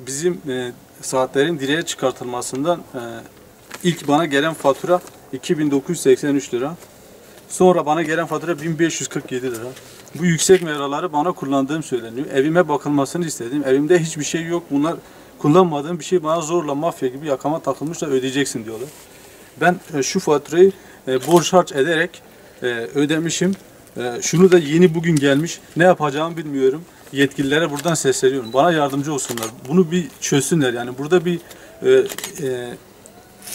Bizim saatlerin direğe çıkartılmasından ilk bana gelen fatura 2983 lira. Sonra bana gelen fatura 1547 lira. Bu yüksek mevraları bana kullandığım söyleniyor. Evime bakılmasını istedim. Evimde hiçbir şey yok. Bunlar kullanmadığım bir şey, bana zorla mafya gibi yakama takılmışlar, ödeyeceksin diyorlar. Ben şu faturayı borç harç ederek ödemişim. Şunu da yeni bugün gelmiş. Ne yapacağımı bilmiyorum. Yetkililere buradan sesleniyorum. Bana yardımcı olsunlar. Bunu bir çözsünler. Yani burada bir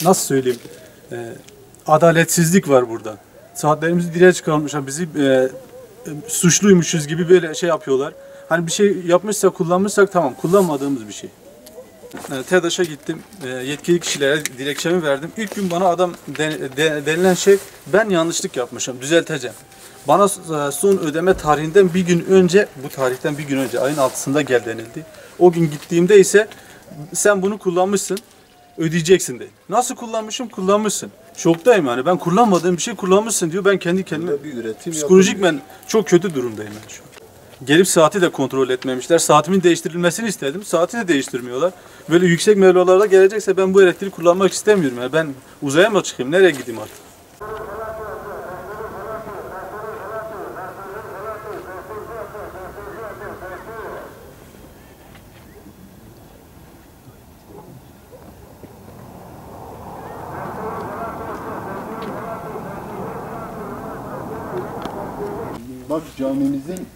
nasıl söyleyeyim, adaletsizlik var burada. Saatlerimizi direğe çıkarmışlar. Bizi suçluymuşuz gibi böyle şey yapıyorlar. Hani bir şey yapmışsak, kullanmışsak tamam. Kullanmadığımız bir şey. TEDAŞ'a gittim. Yetkili kişilere dilekçemi verdim. İlk gün bana adam denilen şey, ben yanlışlık yapmışım, düzelteceğim. Bana son ödeme tarihinden bir gün önce, bu tarihten bir gün önce, ayın 6'sında gel denildi. O gün gittiğimde ise sen bunu kullanmışsın, ödeyeceksin de. Nasıl kullanmışım? Kullanmışsın. Şoktayım yani. Ben kullanmadığım bir şey kullanmışsın diyor. Ben kendi kendime psikolojik ben çok kötü durumdayım yani şu an. Gelip saati de kontrol etmemişler. Saatimin değiştirilmesini istedim. Saati de değiştirmiyorlar. Böyle yüksek mevlalarda gelecekse ben bu elektriği kullanmak istemiyorum. Yani ben uzaya mı çıkayım? Nereye gideyim artık? Bak camimizin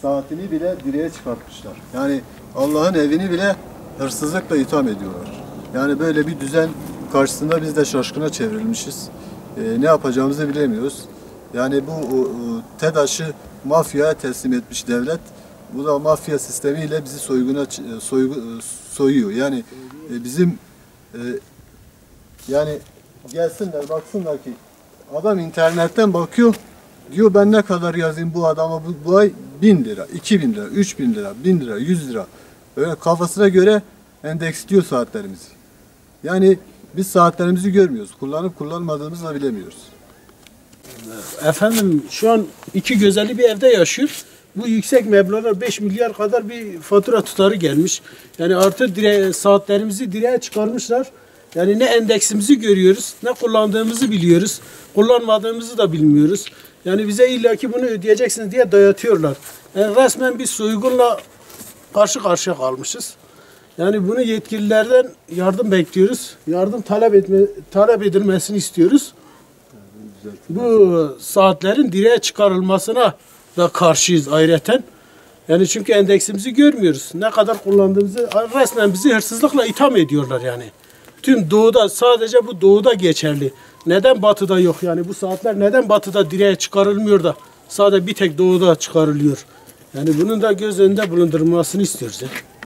saatini bile direğe çıkartmışlar. Yani Allah'ın evini bile hırsızlıkla itham ediyorlar. Yani böyle bir düzen karşısında biz de şaşkına çevrilmişiz. Ne yapacağımızı bilemiyoruz. Yani bu TEDAŞ'ı mafyaya teslim etmiş devlet. Bu da mafya sistemiyle bizi soyuyor. Yani bizim yani gelsinler baksınlar ki adam internetten bakıyor. Diyor ben ne kadar yazayım bu adama bu ay 1000 lira, 2000 lira, 3000 lira, 1000 lira, 100 lira. Böyle kafasına göre endeksliyor saatlerimizi. Yani biz saatlerimizi görmüyoruz. Kullanıp kullanmadığımızı da bilemiyoruz. Efendim şu an iki gözelli bir evde yaşıyor. Bu yüksek meblağlar 5 milyar kadar bir fatura tutarı gelmiş. Yani artı saatlerimizi direğe çıkarmışlar. Yani ne endeksimizi görüyoruz, ne kullandığımızı biliyoruz. Kullanmadığımızı da bilmiyoruz. Yani bize illaki bunu ödeyeceksiniz diye dayatıyorlar. Yani resmen bir soygunla karşı karşıya kalmışız. Yani bunu yetkililerden yardım bekliyoruz. Yardım talep edilmesini istiyoruz. Bu saatlerin direğe çıkarılmasına da karşıyız ayrıca. Yani çünkü endeksimizi görmüyoruz. Ne kadar kullandığımızı resmen bizi hırsızlıkla itham ediyorlar yani. Tüm doğuda, sadece bu doğuda geçerli. Neden batıda yok? Yani bu saatler neden batıda direğe çıkarılmıyor da sadece bir tek doğuda çıkarılıyor? Yani bunun da göz önünde bulundurulmasını istiyoruz.